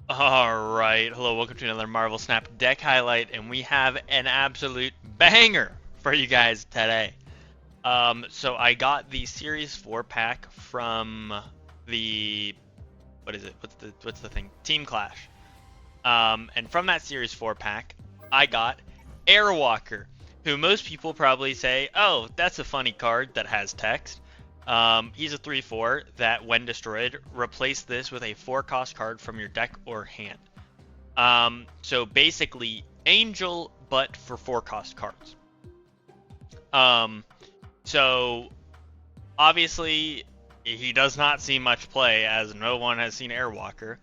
Alright, hello, welcome to another Marvel Snap deck highlight, and we have an absolute banger for you guys today. So I got the Series 4 pack from the, what is it, what's the thing, Team Clash. And from that Series 4 pack, I got Airwalker, who most people probably say, oh, that's a funny card that has text. He's a 3/4 that, when destroyed, replace this with a 4-cost card from your deck or hand. So basically, Angel, but for 4-cost cards. Um, so obviously, he does not see much play, as no one has seen Airwalker.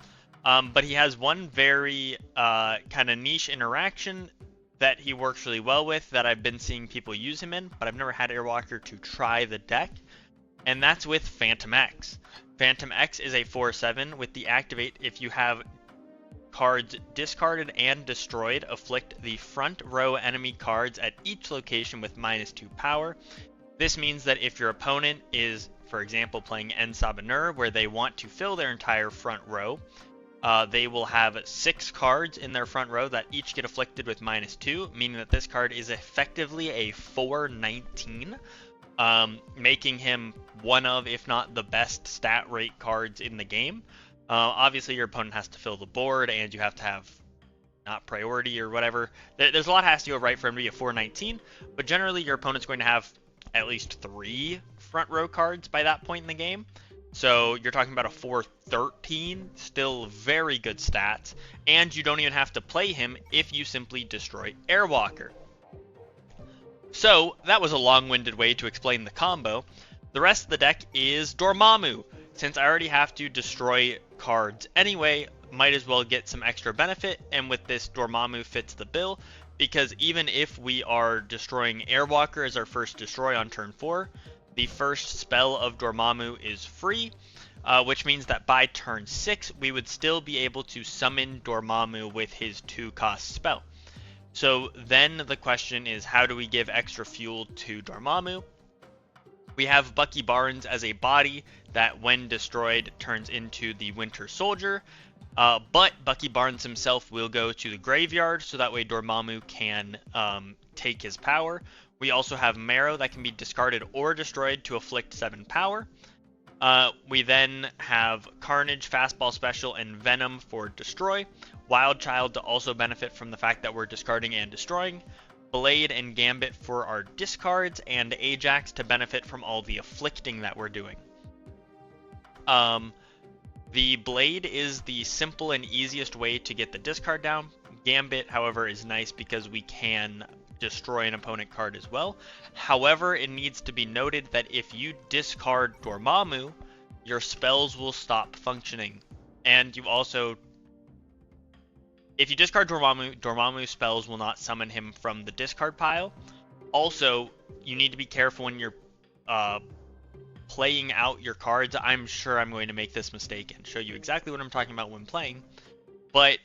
But he has one very kind of niche interaction that he works really well with that I've been seeing people use him in, but I've never had Airwalker to try the deck, and that's with Phantom X. Phantom X is a 4/7 with the activate. If you have cards discarded and destroyed, afflict the front row enemy cards at each location with -2 power. This means that if your opponent is, for example, playing En-Sabah, where they want to fill their entire front row, they will have 6 cards in their front row that each get afflicted with -2, meaning that this card is effectively a 4/19, making him one of, if not the best stat rate cards in the game. Obviously, your opponent has to fill the board, and you have to have not priority or whatever. There's a lot that has to go right for him to be a 4/19, but generally your opponent's going to have at least 3 front row cards by that point in the game. So you're talking about a 4/13, still very good stats, and you don't even have to play him if you simply destroy Airwalker. So that was a long-winded way to explain the combo. The rest of the deck is Dormammu. Since I already have to destroy cards anyway, might as well get some extra benefit, and with this, Dormammu fits the bill, because even if we are destroying Airwalker as our first destroy on turn 4, the first spell of Dormammu is free, which means that by turn 6, we would still be able to summon Dormammu with his 2-cost spell. So then the question is, how do we give extra fuel to Dormammu? We have Bucky Barnes as a body that, when destroyed, turns into the Winter Soldier, but Bucky Barnes himself will go to the graveyard, so that way Dormammu can take his power. We also have Marrow that can be discarded or destroyed to afflict 7 power. We then have Carnage, Fastball Special, and Venom for destroy. Wild Child to also benefit from the fact that we're discarding and destroying. Blade and Gambit for our discards, and Ajax to benefit from all the afflicting that we're doing. The Blade is the simple and easiest way to get the discard down. Gambit, however, is nice because we can destroy an opponent card as well. However, it needs to be noted that if you discard Dormammu, your spells will stop functioning. And you also, if you discard Dormammu, Dormammu spells will not summon him from the discard pile. Also, you need to be careful when you're playing out your cards. I'm sure I'm going to make this mistake and show you exactly what I'm talking about when playing. But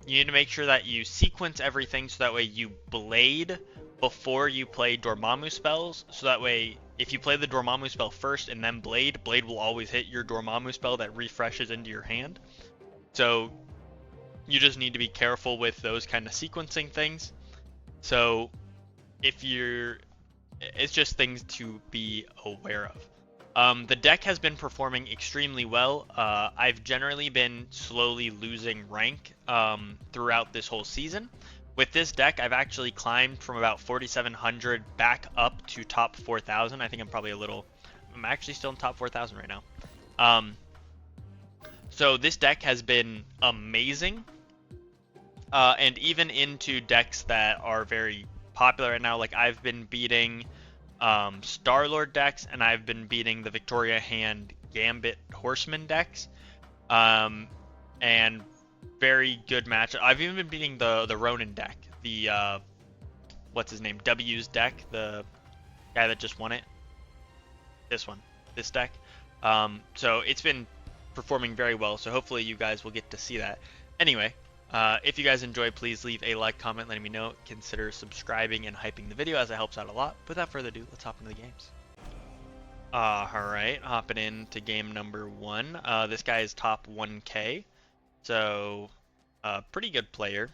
you need to make sure that you sequence everything so that way you blade before you play Dormammu spells. So that way, if you play the Dormammu spell first and then Blade will always hit your Dormammu spell that refreshes into your hand. So you just need to be careful with those kind of sequencing things. So if you're, it's just things to be aware of. The deck has been performing extremely well. I've generally been slowly losing rank throughout this whole season. With this deck, I've actually climbed from about 4,700 back up to top 4,000. I think I'm actually still in top 4,000 right now. So this deck has been amazing. And even into decks that are very popular right now, like I've been beating Star-Lord decks, and I've been beating the Victoria Hand Gambit Horseman decks, and very good match. I've even been beating the Ronin deck, the what's his name, W's deck, the guy that just won it. This deck. So it's been performing very well. So hopefully you guys will get to see that. Anyway. If you guys enjoyed, please leave a like, comment, letting me know. Consider subscribing and hyping the video, as it helps out a lot. Without further ado, let's hop into the games. Alright, hopping into game number 1. This guy is top 1k. So, pretty good player.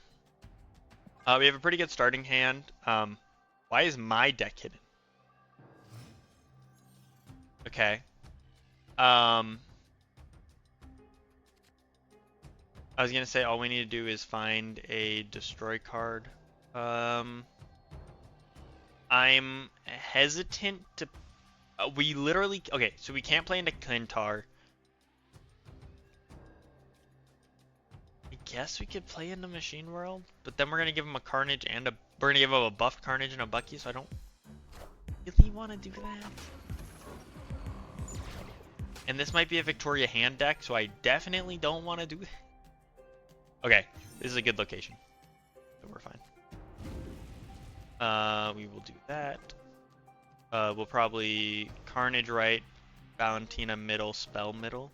We have a pretty good starting hand. Why is my deck hidden? Okay. I was gonna say all we need to do is find a destroy card. I'm hesitant to. We literally okay, so we can't play into Centaur. I guess we could play into Machine World, but then we're gonna give him a Carnage and we're gonna give him a buff Carnage and a Bucky, so I don't really want to do that. And this might be a Victoria hand deck, so I definitely don't want to do that. Okay, this is a good location, so we're fine. We will do that. We'll probably Carnage right, Valentina middle, Spell middle.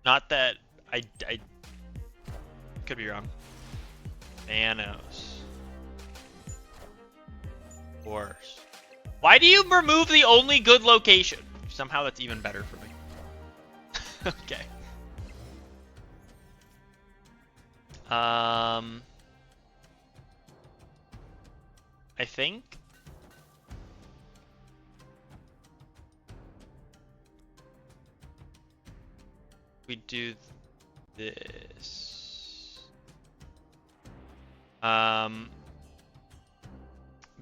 Not that I could be wrong. Thanos. Worse. Why do you remove the only good location? Somehow that's even better for me. Okay. I think we do this.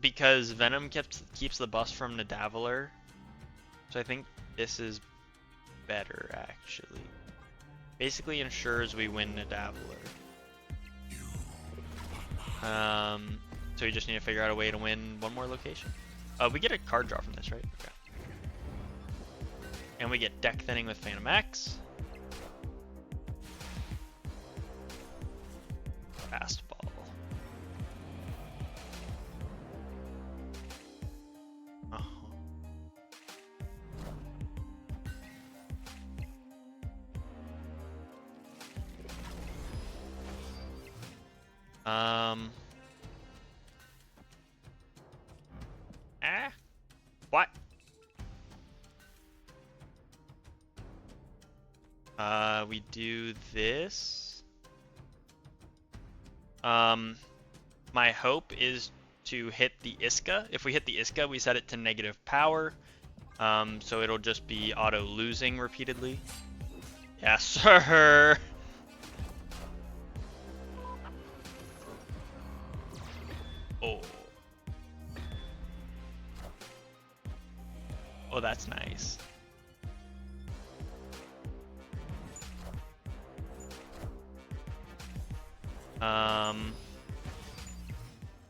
Because Venom keeps the bust from Nidavellir. So I think this is better, actually. Basically ensures we win Nidavellir. So we just need to figure out a way to win one more location. We get a card draw from this, right? Okay. And we get deck thinning with Phantom X. Fastball. What? We do this. My hope is to hit the Iska. If we hit the Iska, we set it to negative power. So it'll just be auto losing repeatedly. Yes, sir. Oh. Oh, that's nice.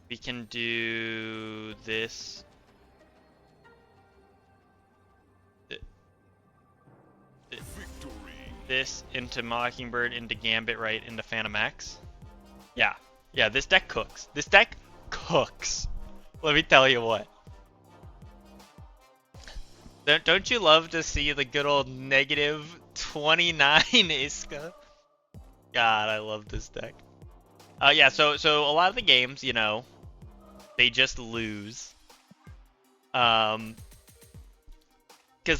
We can do this. This into Mockingbird, into Gambit, right, into Phantom X. Yeah. Yeah, this deck cooks. This deck cooks. Let me tell you what. Don't you love to see the good old negative 29 Iska? God, I love this deck. Yeah, so a lot of the games, you know, they just lose. Because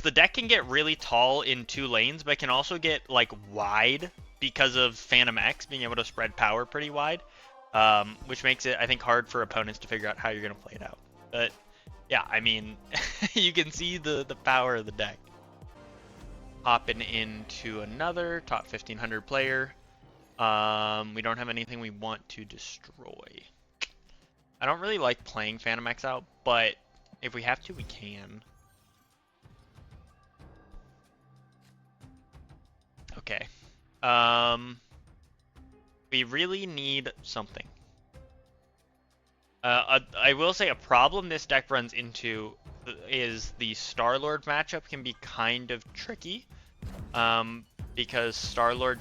the deck can get really tall in 2 lanes, but it can also get, like, wide because of Phantom X being able to spread power pretty wide. Which makes it, I think, hard for opponents to figure out how you're going to play it out. But, yeah, I mean, you can see the power of the deck. Hopping into another top 1500 player. We don't have anything we want to destroy. I don't really like playing Phantom X out, but if we have to, we can. Okay. We really need something. I will say a problem this deck runs into is the Star-Lord matchup can be kind of tricky. Because Star-Lord...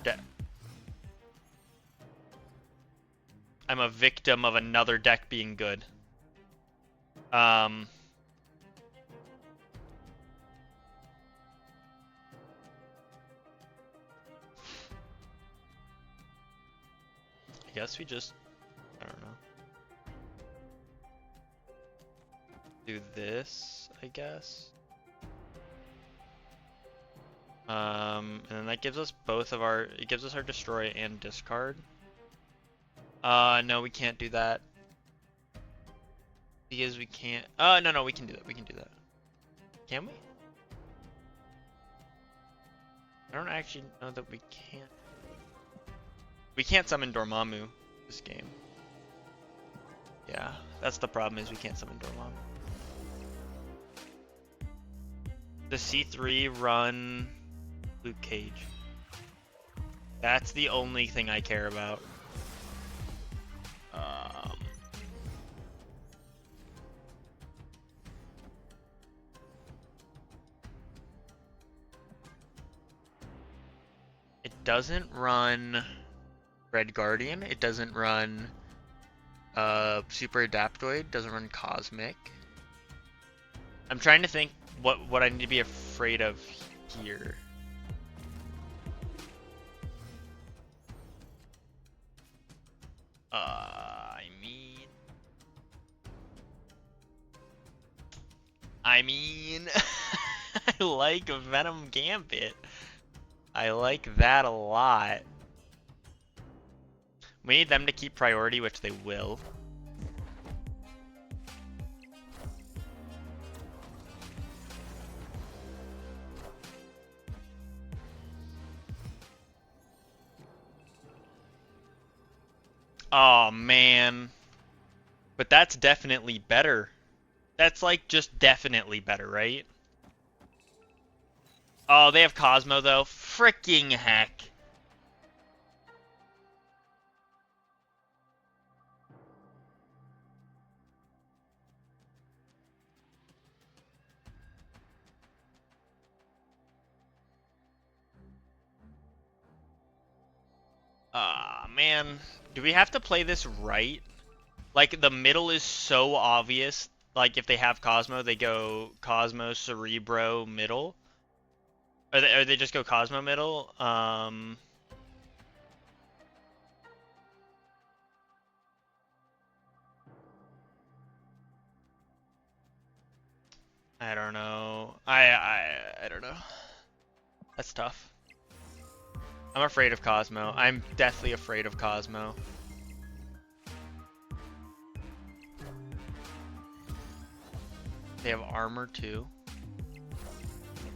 I'm a victim of another deck being good. I guess we just... I don't know. Do this, I guess. And then that gives us both of our, it gives us our destroy and discard. No, we can't do that. Because we can't, no, we can do that, we can do that. Can we? I don't actually know that we can't. We can't summon Dormammu this game. Yeah, that's the problem, is we can't summon Dormammu. The C3 run Luke Cage. That's the only thing I care about. It doesn't run Red Guardian. It doesn't run Super Adaptoid. Doesn't run Cosmic. I'm trying to think what I need to be afraid of here. I mean, I like Venom Gambit. I like that a lot. We need them to keep priority, which they will. Oh man. But that's definitely better. That's like just definitely better, right? Oh, they have Cosmo though. Freaking heck. Ah, man. Do we have to play this right? Like, the middle is so obvious. Like, if they have Cosmo, they go Cosmo, Cerebro, middle. Or they just go Cosmo, middle. I don't know. I don't know. That's tough. I'm afraid of Cosmo. I'm deathly afraid of Cosmo. They have armor too.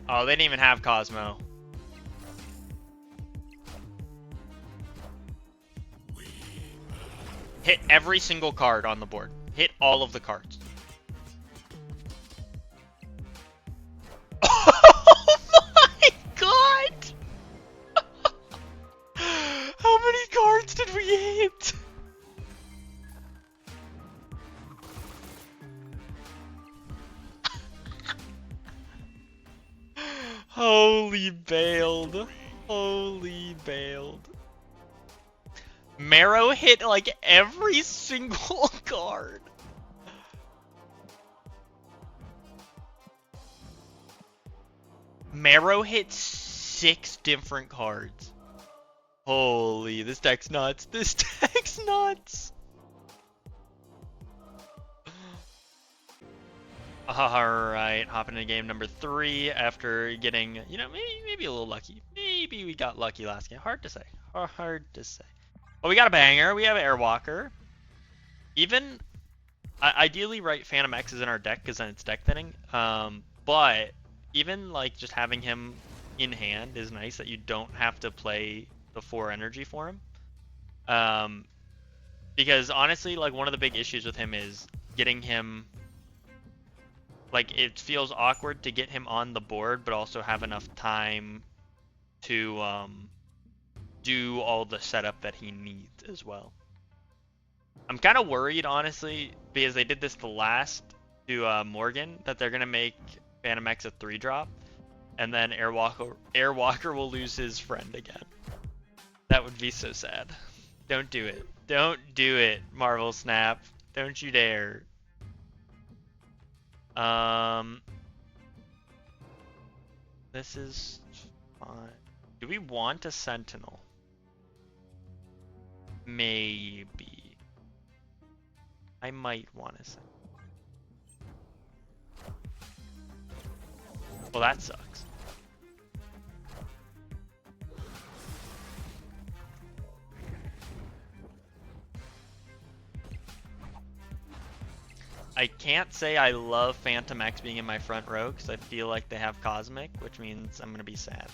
Oh, they didn't even have Cosmo. Hit every single card on the board. Hit all of the cards. Oh my god! How many cards did we hit? Holy bailed. Holy bailed. Marrow hit like every single card. Marrow hit 6 different cards. Holy, this deck's nuts. This deck's nuts. Alright, hopping into game number 3 after getting, you know, maybe a little lucky. Maybe we got lucky last game. Hard to say. Hard to say. Well, we got a banger. We have Airwalker. Even, ideally, right, Phantom X is in our deck because then it's deck thinning. But even like just having him in hand is nice, that you don't have to play the 4 energy for him. Because honestly, like, one of the big issues with him is getting him. Like, it feels awkward to get him on the board, but also have enough time to do all the setup that he needs as well. I'm kind of worried, honestly, because they did this the last to Morgan, that they're gonna make Phantom X a 3-drop, and then Airwalker will lose his friend again. That would be so sad. Don't do it. Don't do it, Marvel Snap. Don't you dare. This is fine. Do we want a Sentinel? Maybe. I might want a Sentinel. Well, that sucks. I can't say I love Phantom X being in my front row because I feel like they have Cosmic, which means I'm gonna be sad.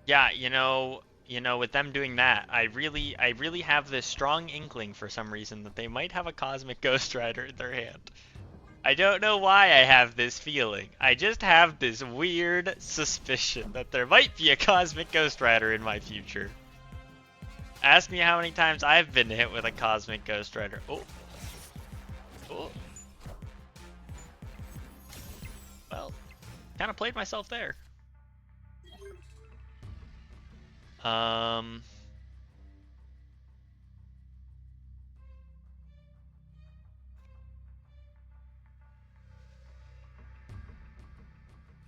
Yeah, with them doing that, I really have this strong inkling for some reason that they might have a Cosmic Ghost Rider in their hand. I don't know why I have this feeling. I just have this weird suspicion that there might be a Cosmic Ghost Rider in my future. Ask me how many times I've been hit with a Cosmic Ghost Rider. Oh. Oh. Well, kind of played myself there.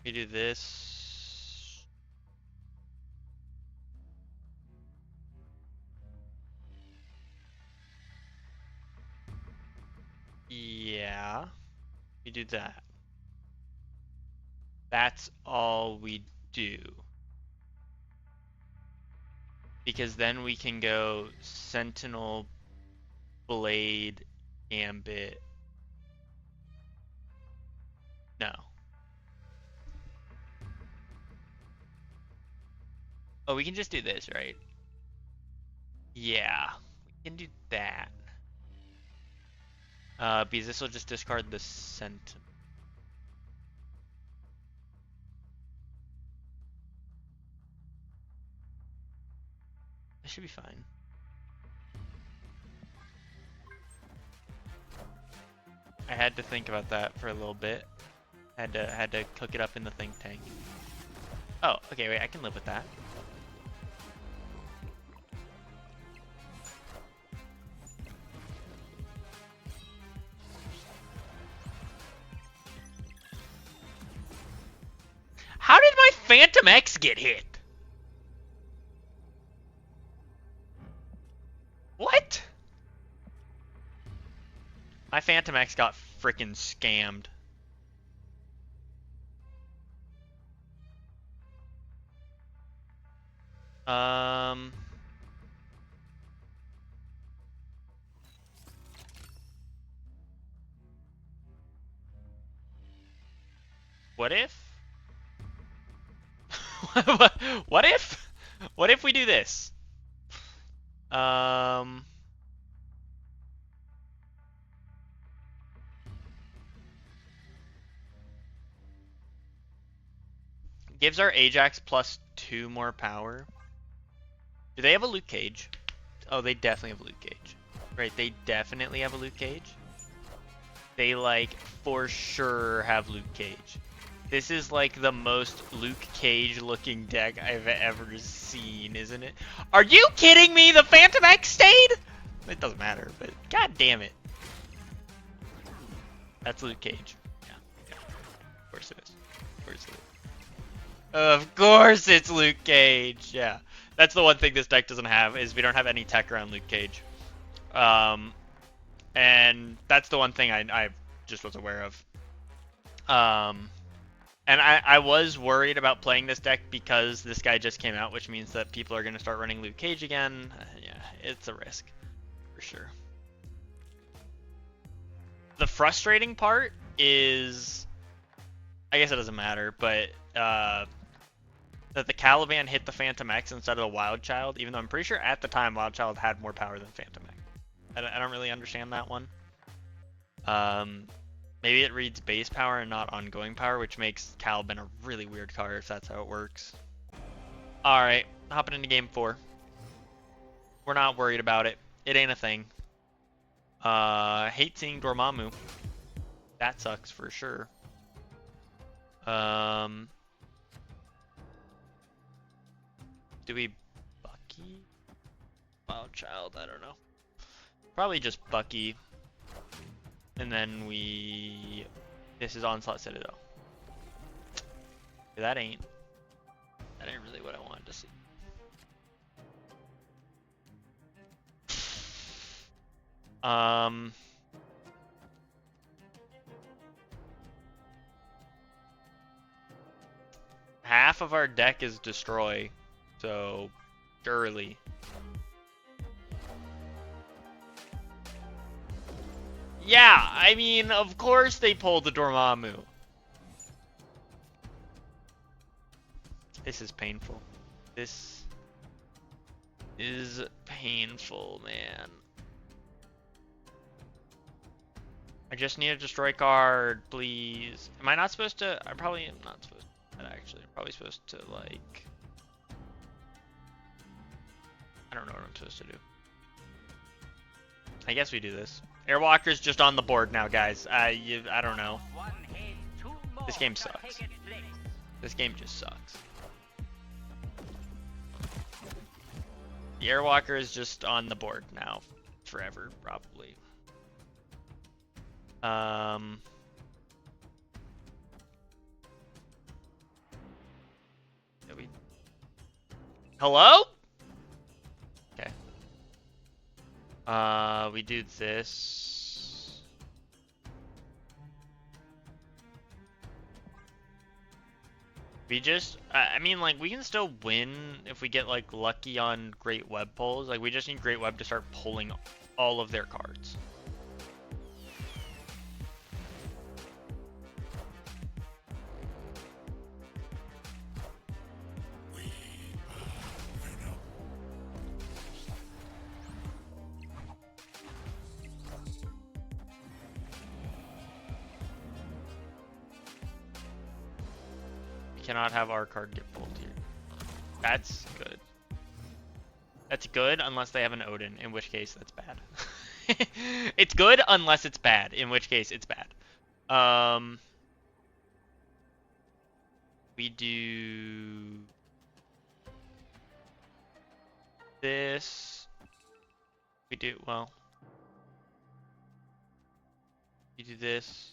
We do this. Yeah. We do that. That's all we do. Because then we can go Sentinel, Blade, Gambit. No. Oh, we can just do this, right? Yeah. We can do that. Because this will just discard the Sentinel. This should be fine. I had to think about that for a little bit. Had to cook it up in the think tank. Oh, okay, wait, I can live with that. How did my Phantom X get hit? What? My Phantom X got frickin' scammed. What if? What if? What if we do this? Gives our Ajax +2 more power. Do they have a Luke Cage? Oh, they definitely have a Luke Cage. Right, they definitely have a Luke Cage. They, like, for sure have Luke Cage. This is, like, the most Luke Cage looking deck I've ever seen, isn't it? Are you kidding me? The Phantom X stayed? It doesn't matter, but god damn it. That's Luke Cage. Yeah. Of course it is. Of course it is. Of course it's Luke Cage. Yeah. That's the one thing this deck doesn't have, is we don't have any tech around Luke Cage. And that's the one thing I just was aware of. And I was worried about playing this deck because this guy just came out, which means that people are going to start running Luke Cage again. Yeah, it's a risk, for sure. The frustrating part is, I guess it doesn't matter, but that the Caliban hit the Phantom X instead of the Wild Child, even though I'm pretty sure at the time Wild Child had more power than Phantom X. I don't really understand that one. Maybe it reads base power and not ongoing power, which makes Caliban a really weird card if that's how it works. Alright, hopping into game 4. We're not worried about it. It ain't a thing. Hate seeing Dormammu. That sucks for sure. Do we Bucky? Wild Child, I don't know. Probably just Bucky. And then this is Onslaught Citadel. That ain't really what I wanted to see. half of our deck is destroy, so surely. Yeah, I mean, of course they pulled the Dormammu. This is painful. This is painful, man. I just need a destroy card, please. Am I not supposed to? I probably am not supposed to, actually. I'm probably supposed to, like... I don't know what I'm supposed to do. I guess we do this. Airwalker's just on the board now, guys. I don't know. This game sucks. This game just sucks. The Airwalker is just on the board now. Forever, probably. Hello? Okay. We do this. We just, I mean, like, we can still win if we get, like, lucky on Great Web pulls. Like, we just need Great Web to start pulling all of their cards. Cannot have our card get pulled here. That's good. That's good unless they have an Odin, in which case that's bad. It's good unless it's bad, in which case it's bad. We do this. We do, well. We do this.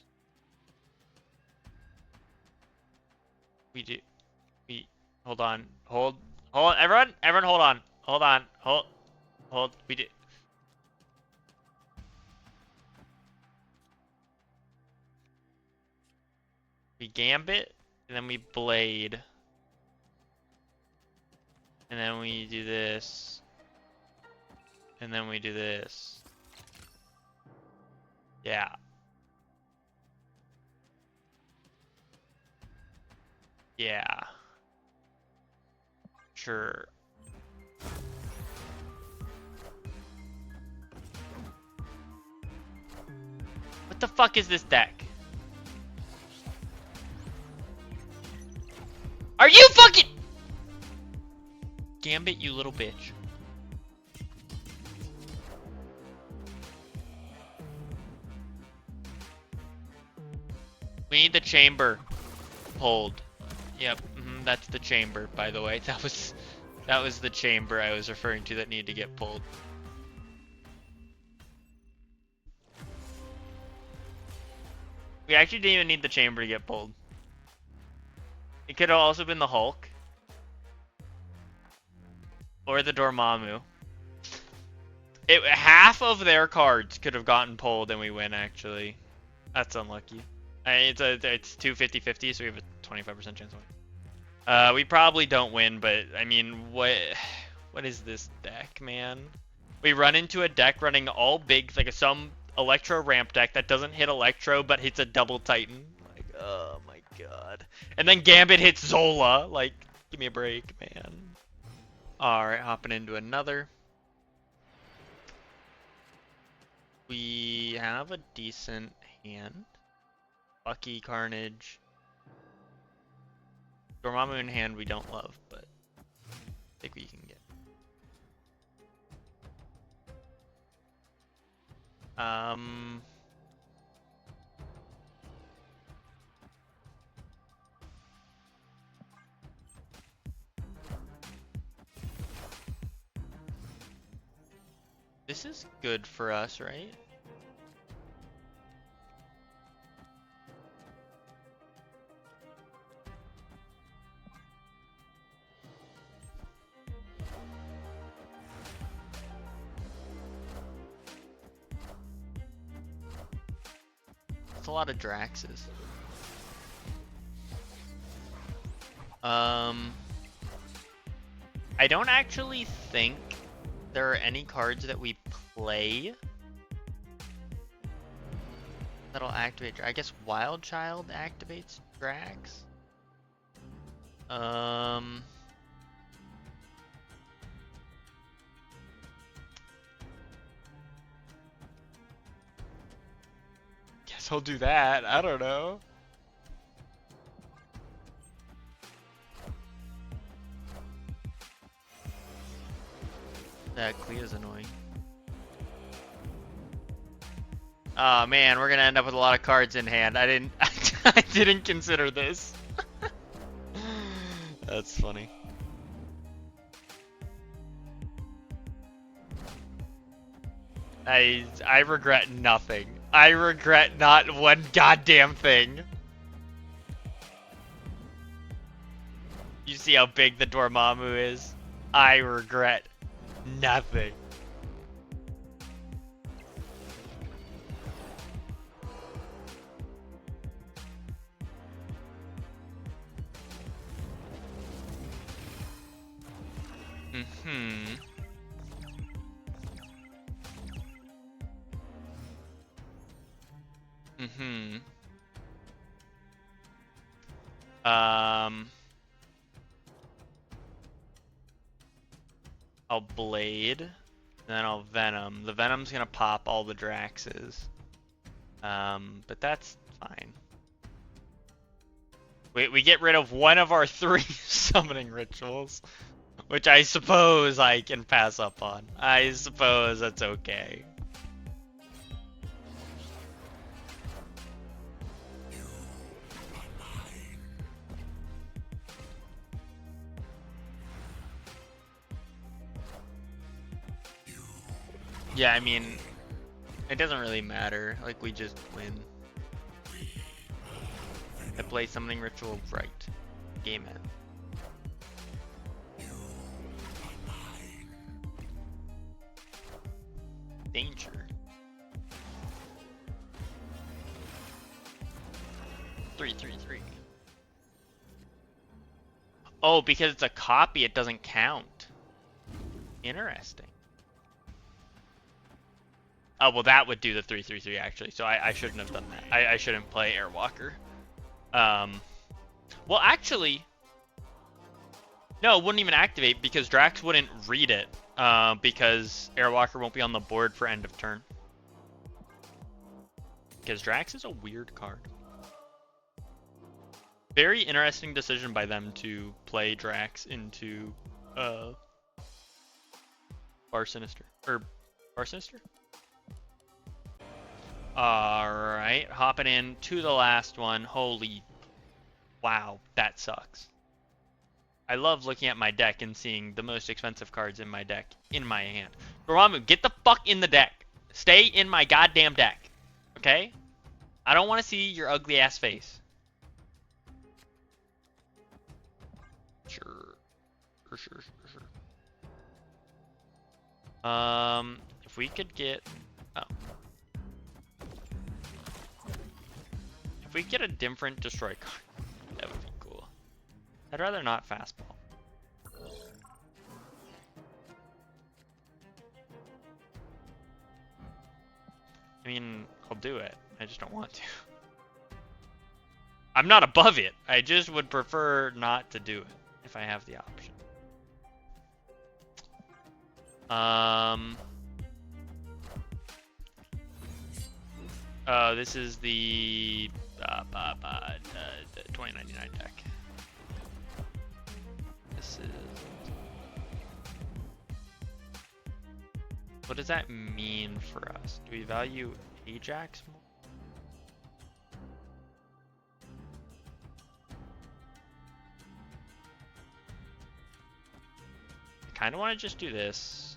Hold on, hold, everyone, hold on, we do. We Gambit, and then we Blade. And then we do this. And then we do this. Yeah. Yeah. Sure. What the fuck is this deck? Are you fucking... Gambit, you little bitch. We need the chamber pulled. Yep, that's the chamber, by the way. That was the chamber I was referring to that needed to get pulled. We actually didn't even need the chamber to get pulled. It could have also been the Hulk. Or the Dormammu. Half of their cards could have gotten pulled and we win, actually. That's unlucky. It's 2-50-50, so we have a 25% chance of winning. We probably don't win, but I mean, what is this deck, man? We run into a deck running all big, like some Electro ramp deck that doesn't hit Electro but hits a double Titan. Like, oh my god. And then Gambit hits Zola. Like, give me a break, man. Alright, hopping into another. We have a decent hand. Bucky, Carnage. Dormammu in hand we don't love, but I think we can get. This is good for us, right? That's a lot of Draxes. I don't actually think there are any cards that we play that'll activate. I guess Wild Child activates Drax. Guess he'll do that. I don't know. That Cleo's annoying. Oh man, we're gonna end up with a lot of cards in hand. I didn't consider this. That's funny. I regret nothing. I regret not one goddamn thing. You see how big the Dormammu is? I regret nothing. I'll Blade, then I'll Venom. The Venom's gonna pop all the Draxes. But that's fine. We get rid of one of our 3 summoning rituals, which I suppose I can pass up on. I suppose that's okay. Yeah, I mean, it doesn't really matter. Like, we just win. I play Summoning Ritual right. Game end. Danger. 3/3/3. Oh, because it's a copy, it doesn't count. Interesting. Oh, well, that would do the 3/3/3 actually, so I shouldn't have done that. I shouldn't play Airwalker. Well, actually, no, it wouldn't even activate because Drax wouldn't read it, because Airwalker won't be on the board for end of turn. Because Drax is a weird card. Very interesting decision by them to play Drax into Bar Sinister. Or Bar Sinister? Alright, hopping in to the last one. Holy wow, that sucks. I love looking at my deck and seeing the most expensive cards in my deck in my hand. Dormammu, get the fuck in the deck. Stay in my goddamn deck. Okay? I don't want to see your ugly ass face. Sure. Sure. If we could get... Oh. If we get a different destroy card, that would be cool. I'd rather not fastball. I mean, I'll do it. I just don't want to. I'm not above it. I just would prefer not to do it if I have the option. This is the 2099 deck. This is... What does that mean for us? Do we value Ajax more? I kind of want to just do this.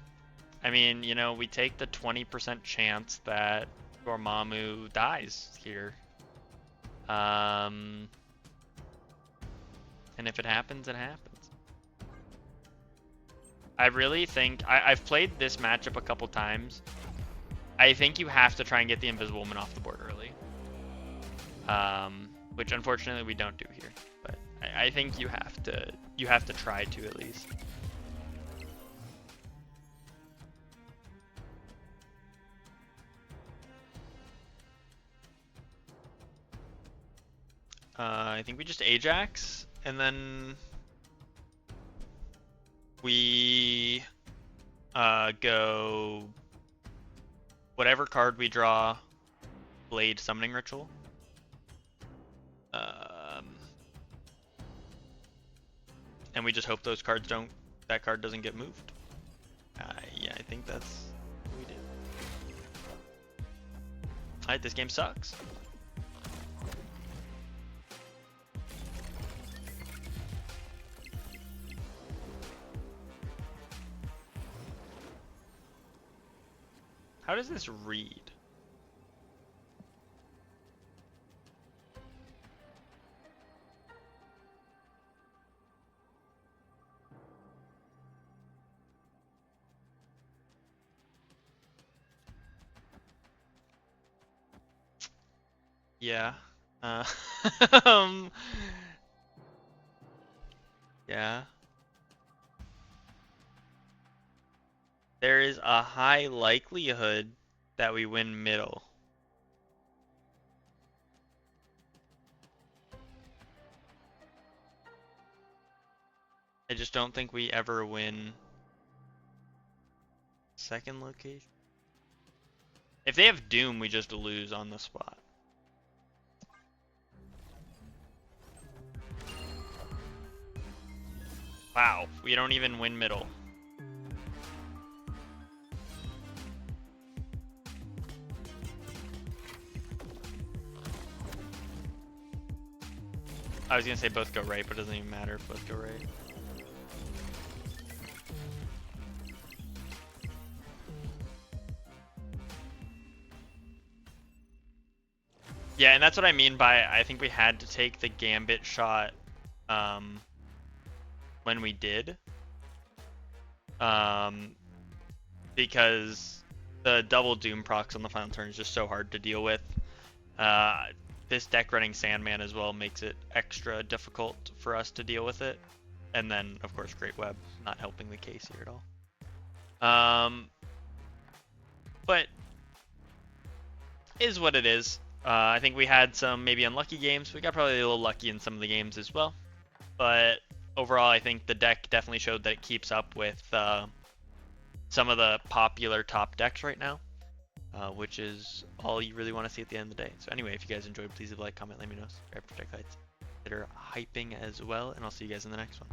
I mean, you know, we take the 20% chance that Dormammu dies here. And if it happens, it happens. I really think... I've played this matchup a couple times. I think you have to try and get the Invisible Woman off the board early. Which unfortunately we don't do here. But I think you have to try to at least. I think we just Ajax, and then we go whatever card we draw, Blade Summoning Ritual. And we just hope those cards that card doesn't get moved. Yeah, I think that's what we do. Alright, this game sucks. How does this read? Yeah. Yeah. There is a high likelihood that we win middle. I just don't think we ever win second location. If they have Doom, we just lose on the spot. Wow, we don't even win middle. I was gonna say both go right, but it doesn't even matter if both go right. Yeah, and that's what I mean by I think we had to take the Gambit shot when we did. Because the double Doom procs on the final turn is just so hard to deal with. This deck running Sandman as well makes it extra difficult for us to deal with it. And then, of course, Great Web not helping the case here at all. But is what it is. I think we had some maybe unlucky games. We got probably a little lucky in some of the games as well. But overall, I think the deck definitely showed that it keeps up with some of the popular top decks right now, which is all you really want to see at the end of the day. So anyway, if you guys enjoyed, please leave a like, comment, let me know, subscribe for Deck Heights. Consider hyping as well, and I'll see you guys in the next one.